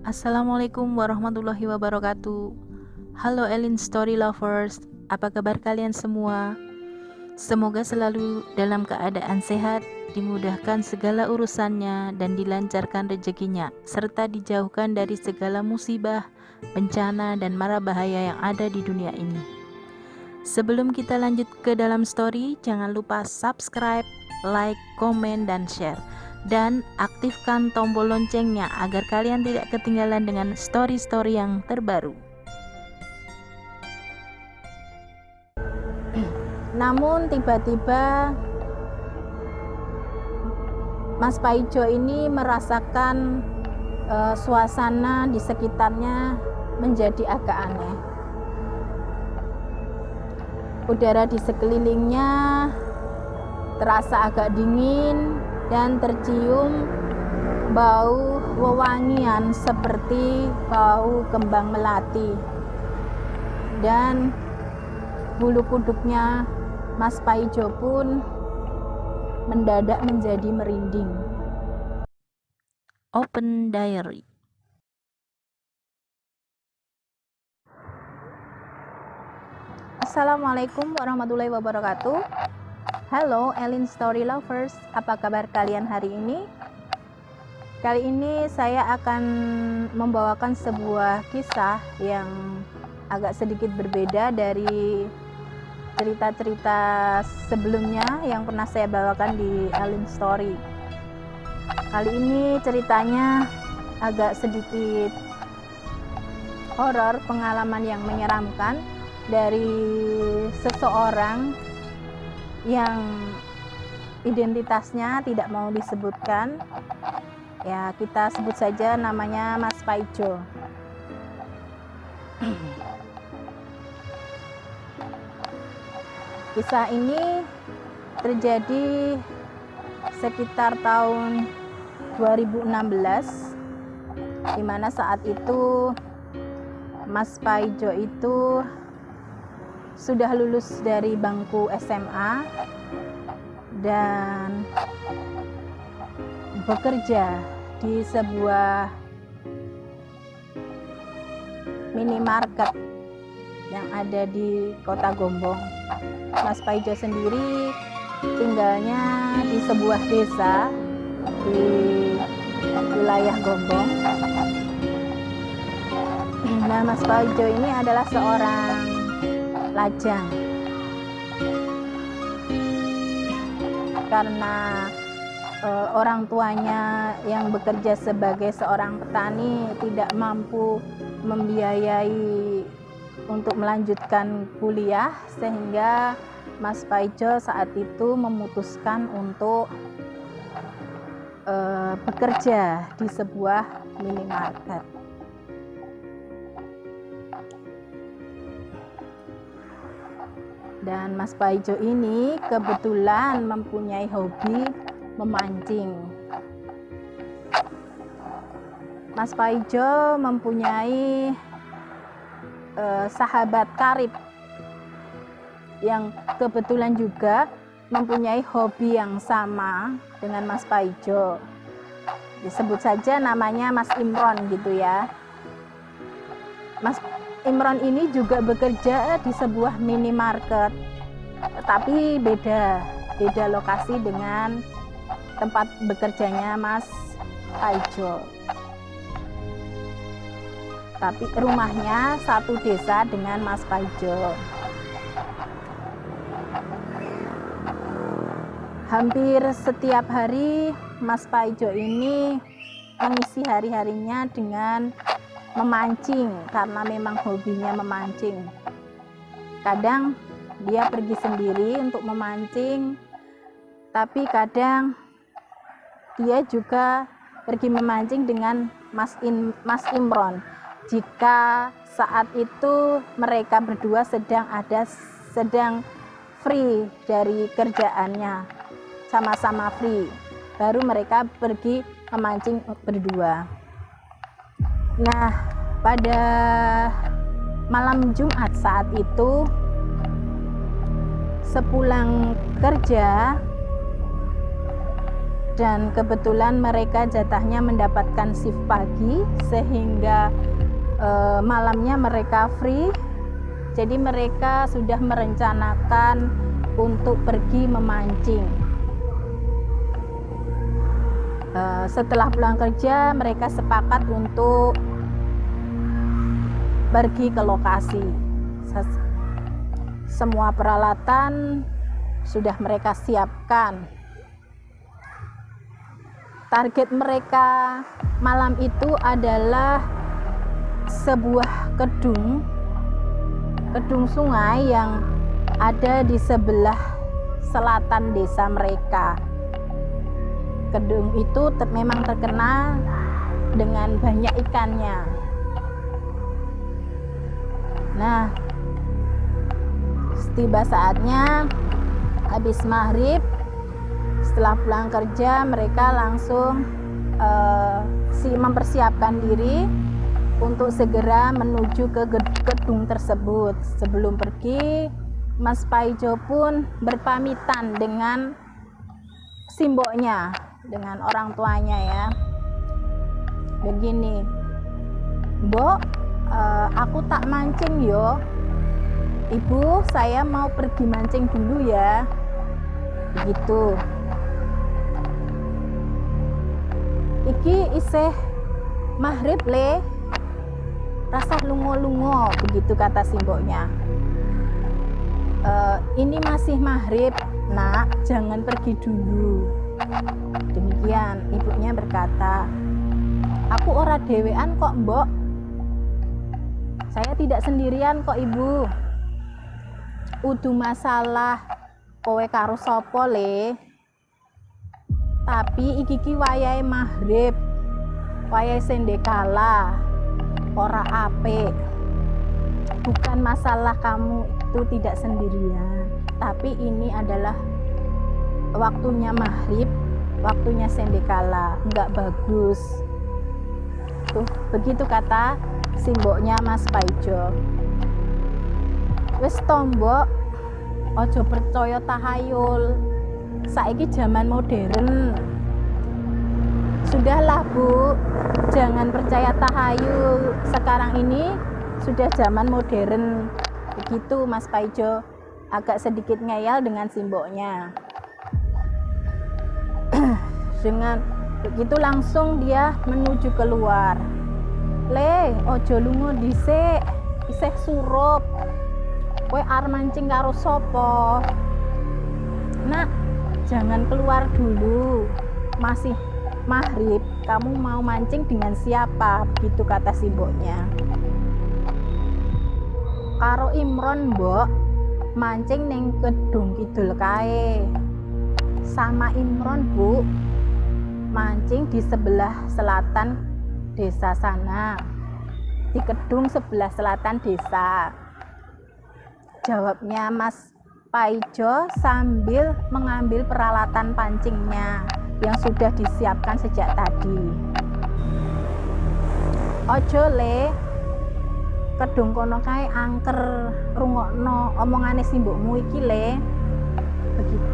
Assalamualaikum warahmatullahi wabarakatuh. Halo Elin Story Lovers, apa kabar kalian semua? Semoga selalu dalam keadaan sehat, dimudahkan segala urusannya dan dilancarkan rezekinya, serta dijauhkan dari segala musibah, bencana, dan mara bahaya yang ada di dunia ini. Sebelum kita lanjut ke dalam story, jangan lupa subscribe, like, komen, dan share. Dan aktifkan tombol loncengnya agar kalian tidak ketinggalan dengan story-story yang terbaru. Namun tiba-tiba Mas Paijo ini merasakan suasana di sekitarnya menjadi agak aneh. Udara di sekelilingnya terasa agak dingin dan tercium bau wewangian seperti bau kembang melati, dan bulu kuduknya Mas Paijo pun mendadak menjadi merinding. Open Diary. Assalamualaikum warahmatullahi wabarakatuh. Halo Elin Story Lovers, apa kabar kalian hari ini? Kali ini saya akan membawakan sebuah kisah yang agak sedikit berbeda dari cerita-cerita sebelumnya yang pernah saya bawakan di Elin Story. Kali ini ceritanya agak sedikit horor, pengalaman yang menyeramkan dari seseorang yang identitasnya tidak mau disebutkan. Ya, kita sebut saja namanya Mas Paijo. Kisah ini terjadi sekitar tahun 2016, di mana saat itu Mas Paijo itu sudah lulus dari bangku SMA dan bekerja di sebuah minimarket yang ada di Kota Gombong. Mas Paijo sendiri tinggalnya di sebuah desa di wilayah Gombong. Nah, Mas Paijo ini adalah seorang lajang, karena orang tuanya yang bekerja sebagai seorang petani tidak mampu membiayai untuk melanjutkan kuliah, sehingga Mas Paijo saat itu memutuskan untuk bekerja di sebuah minimarket. Dan Mas Paijo ini kebetulan mempunyai hobi memancing. Mas Paijo mempunyai sahabat karib yang kebetulan juga mempunyai hobi yang sama dengan Mas Paijo. Disebut saja namanya Mas Imron gitu ya. Mas Imron ini juga bekerja di sebuah minimarket, tapi beda lokasi dengan tempat bekerjanya Mas Paijo. Tapi rumahnya satu desa dengan Mas Paijo. Hampir setiap hari Mas Paijo ini mengisi hari-harinya dengan memancing, karena memang hobinya memancing. Kadang dia pergi sendiri untuk memancing, tapi kadang dia juga pergi memancing dengan Mas Imron jika saat itu mereka berdua sedang free dari kerjaannya, sama-sama free, baru mereka pergi memancing berdua. Nah, pada malam Jumat saat itu, sepulang kerja, dan kebetulan mereka jatahnya mendapatkan shift pagi sehingga malamnya mereka free. Jadi mereka sudah merencanakan untuk pergi memancing. Setelah pulang kerja mereka sepakat untuk pergi ke lokasi. Semua peralatan sudah mereka siapkan. Target mereka malam itu adalah sebuah kedung sungai yang ada di sebelah selatan desa mereka. Kedung itu memang terkenal dengan banyak ikannya. Nah, tiba saatnya habis maghrib, setelah pulang kerja mereka langsung mempersiapkan diri untuk segera menuju ke gedung tersebut. Sebelum pergi, Mas Paijo pun berpamitan dengan simboknya, dengan orang tuanya ya. Begini, Mbok, aku tak mancing yo. Ibu, saya mau pergi mancing dulu ya. Begitu. Iki isih maghrib le, rasa lungo-lungo, begitu kata simboknya. Ini masih maghrib nak, jangan pergi dulu. Demikian ibunya berkata. Aku ora dewean kok mbok, saya tidak sendirian kok ibu. Udu masalah kowe karo sopo le, tapi iki wayahe maghrib, wayahe sendekala, ora apik. Bukan masalah kamu itu tidak sendirian, tapi ini adalah waktunya maghrib, waktunya sendekala, enggak bagus. Tuh, begitu kata simboknya Mas Paijo. Wis tombok, ojo percaya tahayul. Saiki zaman modern. Sudahlah Bu, jangan percaya tahayul. Sekarang ini sudah zaman modern. Begitu Mas Paijo agak sedikit ngeyel dengan simboknya. Dengan begitu langsung dia menuju keluar. Le, ojo lungo dhisik, isih surup. Kowe arep mancing karo sapa? Nak, jangan keluar dulu. Masih maghrib, kamu mau mancing dengan siapa? Begitu kata simboknya. Karo Imron, Mbok, mancing ning Kedung Kidul kae. Sama Imron, Bu, mancing di sebelah selatan desa sana. Di Kedung sebelah selatan desa. Jawabnya Mas Paijo sambil mengambil peralatan pancingnya yang sudah disiapkan sejak tadi. Ojo le, kedung kono kae angker, rungokno omongane simbokmu iki le. Begitu.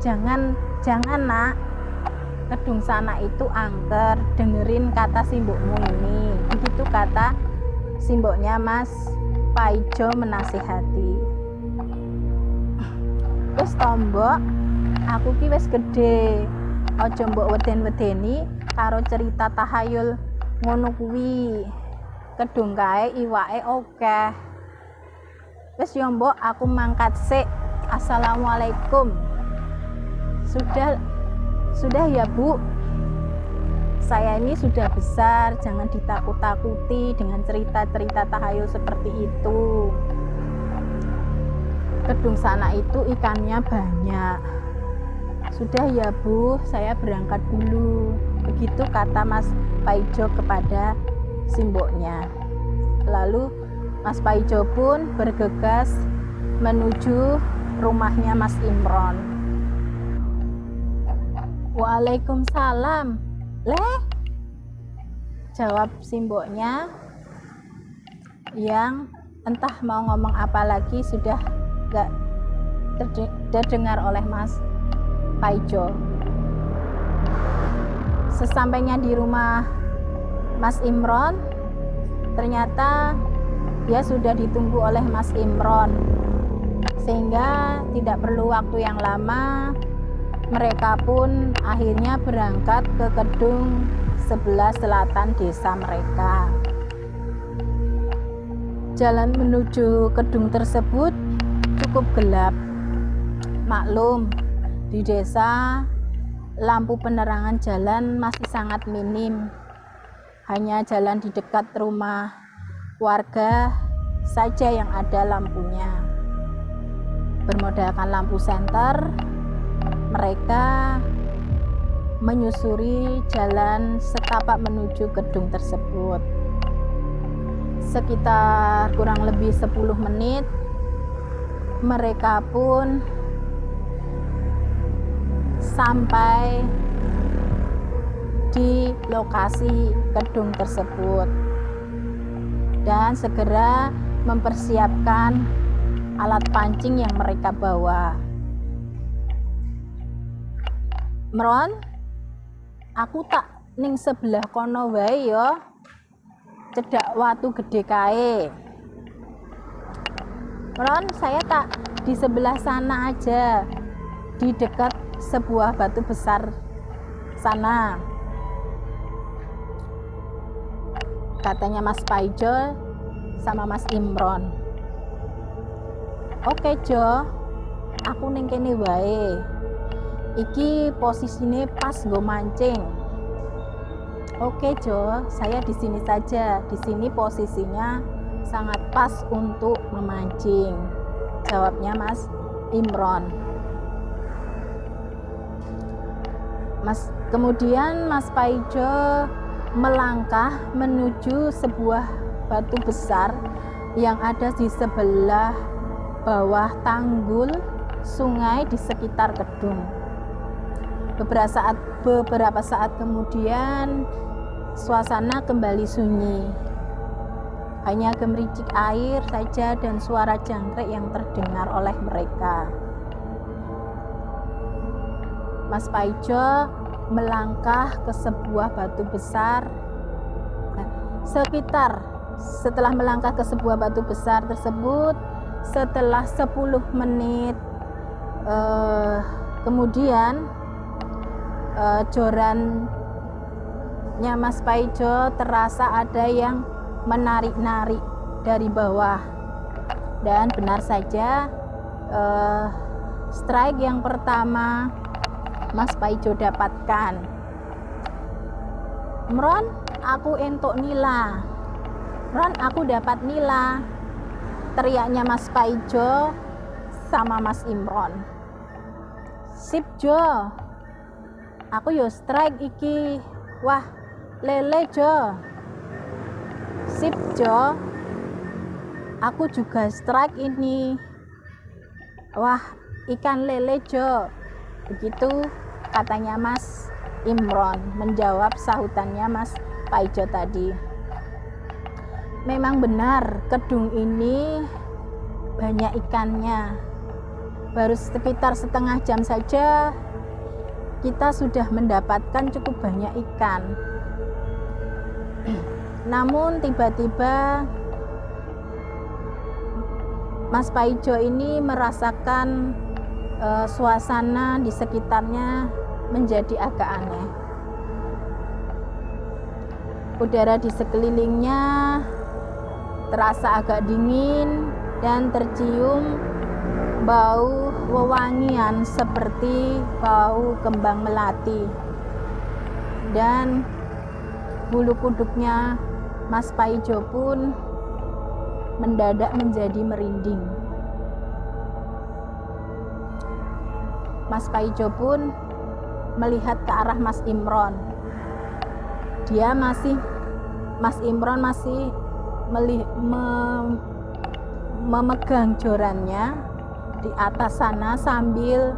Jangan nak, kedung sana itu angker, dengerin kata simbokmu ini. Begitu kata simboknya Mas Paijo menasihati. Wis tombok, aku ki wis gede. Aja mbok weden-wedeni karo cerita tahayul ngono kuwi. Kedung kae iwake akeh. Wis yo mbok, aku mangkat sik. Assalamualaikum. Sudah ya Bu. Saya ini sudah besar, jangan ditakut-takuti dengan cerita-cerita tahayul seperti itu. Kedung sana itu ikannya banyak. Sudah ya Bu, saya berangkat dulu. Begitu kata Mas Paijo kepada simboknya. Lalu Mas Paijo pun bergegas menuju rumahnya Mas Imron. Waalaikumsalam. Leh, jawab simboknya yang entah mau ngomong apa lagi sudah gak terdengar oleh Mas Paijo. Sesampainya di rumah Mas Imron, ternyata dia sudah ditunggu oleh Mas Imron, sehingga tidak perlu waktu yang lama, mereka pun akhirnya berangkat ke gedung sebelah selatan desa mereka. Jalan menuju gedung tersebut cukup gelap. Maklum, di desa lampu penerangan jalan masih sangat minim. Hanya jalan di dekat rumah warga saja yang ada lampunya. Bermodalkan lampu senter, mereka menyusuri jalan setapak menuju gedung tersebut. Sekitar kurang lebih 10 menit, mereka pun sampai di lokasi gedung tersebut dan segera mempersiapkan alat pancing yang mereka bawa. Mron, aku tak ning sebelah kono wae yo, cedak watu gede kae. Mron, saya tak di sebelah sana aja, di dekat sebuah batu besar sana, katanya Mas Paijo sama Mas Imron. Oke Jo, aku ning kene wae, iki posisine pas nggo mancing. Oke Jo, saya di sini saja. Di sini posisinya sangat pas untuk memancing, jawabnya Mas Imron. Kemudian Mas Paijo melangkah menuju sebuah batu besar yang ada di sebelah bawah tanggul sungai di sekitar gedung. Beberapa saat kemudian suasana kembali sunyi. Hanya gemericik air saja dan suara jangkrik yang terdengar oleh mereka. Mas Paijo melangkah ke sebuah batu besar. Setelah melangkah ke sebuah batu besar tersebut, setelah 10 menit kemudian jorannya Mas Paijo terasa ada yang menarik-narik dari bawah, dan benar saja strike yang pertama Mas Paijo dapatkan. Mron, aku entuk nila. Mron, aku dapat nila, teriaknya Mas Paijo sama Mas Imron. Sip Jo, aku yo strike iki. Wah, lele Jo. Sip Jo, aku juga strike ini. Wah, ikan lele Jo. Begitu katanya Mas Imron menjawab sahutannya Mas Paijo tadi. Memang benar, gedung ini banyak ikannya. Baru sekitar setengah jam saja kita sudah mendapatkan cukup banyak ikan. Namun tiba-tiba Mas Paijo ini merasakan suasana di sekitarnya menjadi agak aneh. Udara di sekelilingnya terasa agak dingin dan tercium bau wewangian seperti bau kembang melati, dan bulu kuduknya Mas Paijo pun mendadak menjadi merinding. Mas Paijo pun melihat ke arah Mas Imron. Mas Imron masih memegang jorannya di atas sana sambil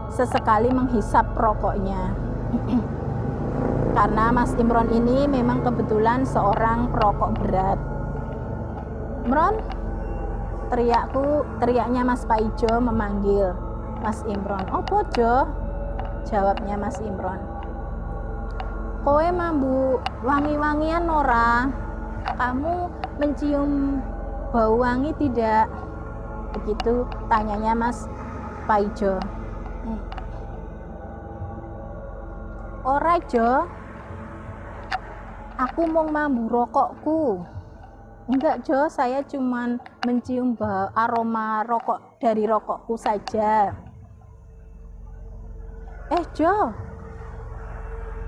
sesekali menghisap rokoknya. Karena Mas Imron ini memang kebetulan seorang perokok berat. Imron, teriaknya Mas Paijo memanggil Mas Imron. Opo Jo? Jawabnya Mas Imron. Kowe mambu wangi-wangian ora? Kamu mencium bau wangi tidak? Begitu tanyanya Mas Paijo. Ora Jo, aku mau mambu rokokku. Enggak Jo, saya cuman mencium aroma rokok dari rokokku saja. Jo,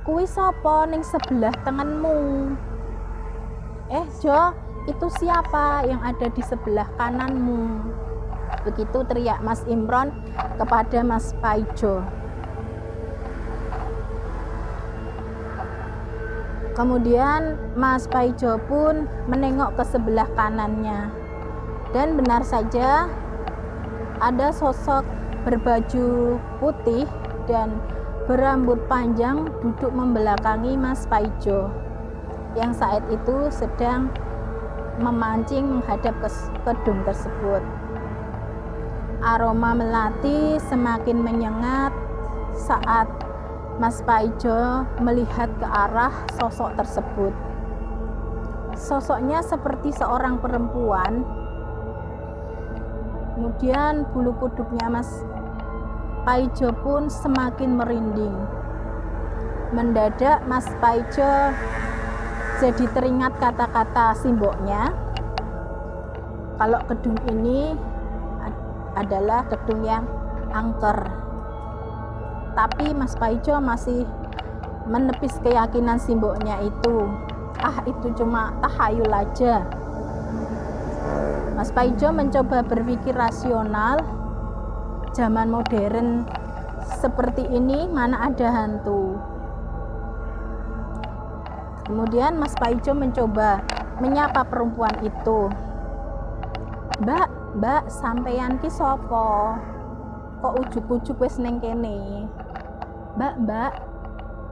kuwi sapa ning sebelah tenganmu? Jo, itu siapa yang ada di sebelah kananmu? Begitu teriak Mas Imron kepada Mas Paijo. Kemudian Mas Paijo pun menengok ke sebelah kanannya, dan benar saja ada sosok berbaju putih dan berambut panjang duduk membelakangi Mas Paijo yang saat itu sedang memancing menghadap ke kedung tersebut. Aroma melati semakin menyengat saat Mas Paijo melihat ke arah sosok tersebut. Sosoknya seperti seorang perempuan. Kemudian bulu kuduknya Mas Paijo pun semakin merinding. Mendadak Mas Paijo jadi teringat kata-kata simboknya. Kalau gedung ini adalah gedung yang angker. Tapi Mas Paijo masih menepis keyakinan simboknya itu. Itu cuma tahayul aja. Mas Paijo mencoba berpikir rasional. Zaman modern seperti ini mana ada hantu. Kemudian Mas Paijo mencoba menyapa perempuan itu. Mbak, sampeyan ki sapa? Kok ujuk-ujuk wis ning kene? Mbak,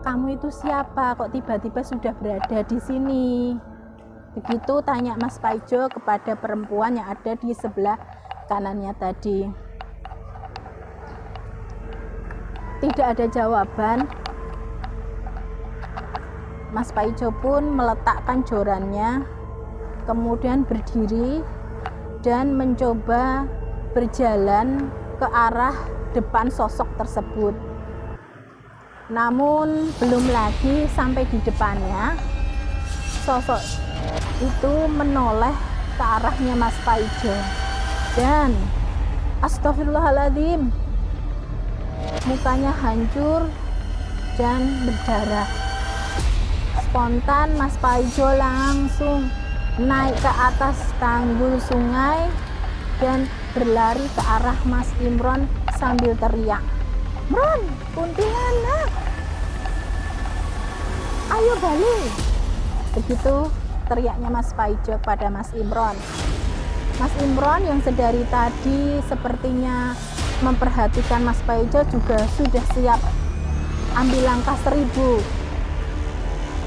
kamu itu siapa? Kok tiba-tiba sudah berada di sini? Begitu tanya Mas Paijo kepada perempuan yang ada di sebelah kanannya tadi. Tidak ada jawaban. Mas Paijo pun meletakkan jorannya, kemudian berdiri dan mencoba berjalan ke arah depan sosok tersebut. Namun belum lagi sampai di depannya, sosok itu menoleh ke arahnya Mas Paijo dan astagfirullahaladzim, mukanya hancur dan berdarah. Spontan Mas Paijo langsung naik ke atas tanggul sungai dan berlari ke arah Mas Imron sambil teriak, "Imron, kuntilanak, ayo balik!" Begitu teriaknya Mas Paijo pada Mas Imron. Mas Imron yang sedari tadi sepertinya memperhatikan Mas Paijo juga sudah siap ambil langkah 1000.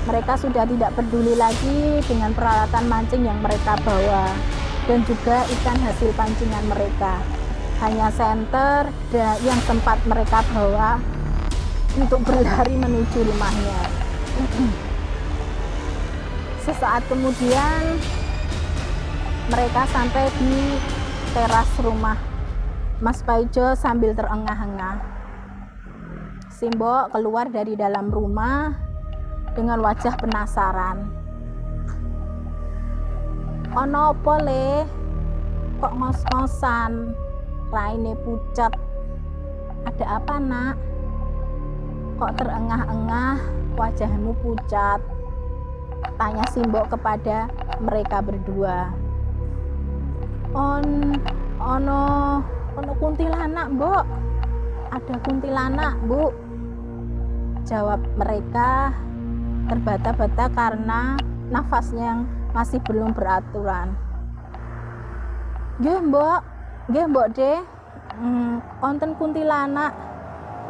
Mereka sudah tidak peduli lagi dengan peralatan mancing yang mereka bawa dan juga ikan hasil pancingan mereka. Hanya senter yang sempat mereka bawa untuk berlari menuju rumahnya. Sesaat kemudian mereka sampai di teras rumah Mas Paijo sambil terengah-engah. Simbok keluar dari dalam rumah dengan wajah penasaran. "Ono apa le? Kok ngos-ngosan? Raine pucat. Ada apa nak? Kok terengah-engah, wajahmu pucat?" tanya Simbok kepada mereka berdua. Ono kuntilanak, Mbok. Ada kuntilanak, Bu, jawab mereka terbata-bata karena nafasnya yang masih belum beraturan. Nggih, Mbok deh. Wonten kuntilanak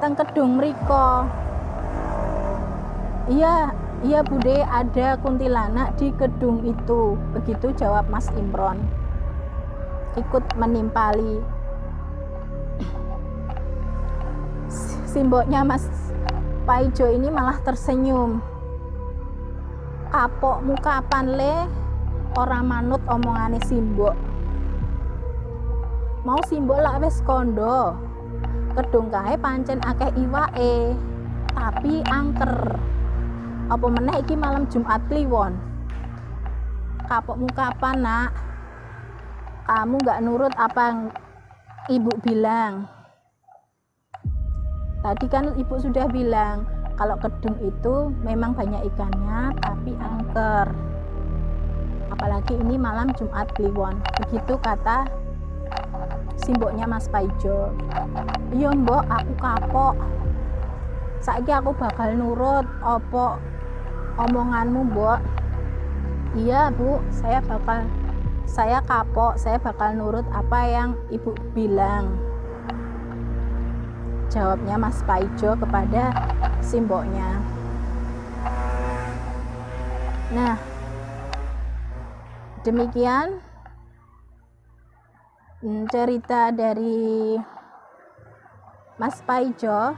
teng kedung mriko. Iya Bude, ada kuntilanak di gedung itu. Begitu jawab Mas Imron ikut menimpali. Simboknya Mas Paijo ini malah tersenyum kapokmu kapan le ora manut omongane simbok. Mau simbok lak wis kondo, kedung kae pancen akeh iwake, tapi angker. Apa meneh iki malam Jumat Kliwon. Kapokmu kapan, Nak? Kamu gak nurut apa yang ibu bilang. Tadi kan ibu sudah bilang kalau kedung itu memang banyak ikannya tapi angker. Apalagi ini malam Jumat Kliwon. Begitu kata simboknya Mas Paijo. Iya mbok, aku kapok. Saiki aku bakal nurut opo omonganmu mbok. Iya bu, saya kapok, saya bakal nurut apa yang ibu bilang. Jawabnya Mas Paijo kepada simboknya. Nah, demikian cerita dari Mas Paijo.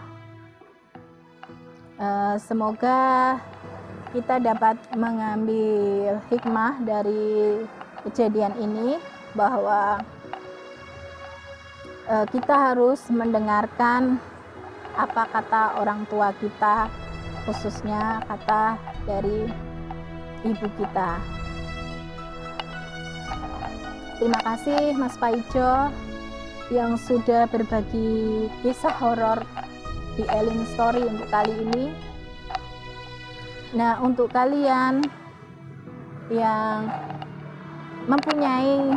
Semoga kita dapat mengambil hikmah dari kejadian ini, bahwa kita harus mendengarkan apa kata orang tua kita, khususnya kata dari ibu kita. Terima kasih Mas Paijo yang sudah berbagi kisah horor di Elin Story untuk kali ini. Nah, untuk kalian yang mempunyai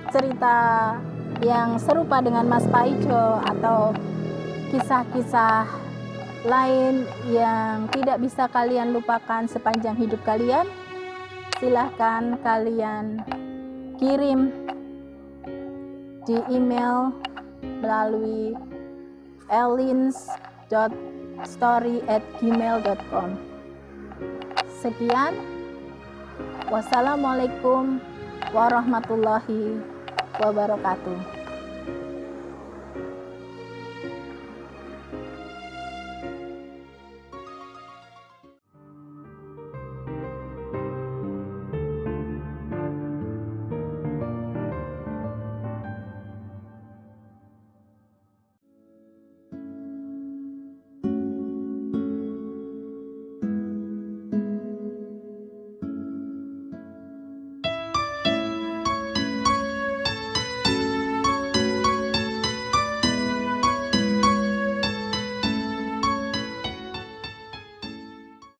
cerita yang serupa dengan Mas Paijo atau kisah-kisah lain yang tidak bisa kalian lupakan sepanjang hidup kalian, silahkan kalian kirim di email melalui elins.story@gmail.com. Sekian, wassalamualaikum warahmatullahi wabarakatuh.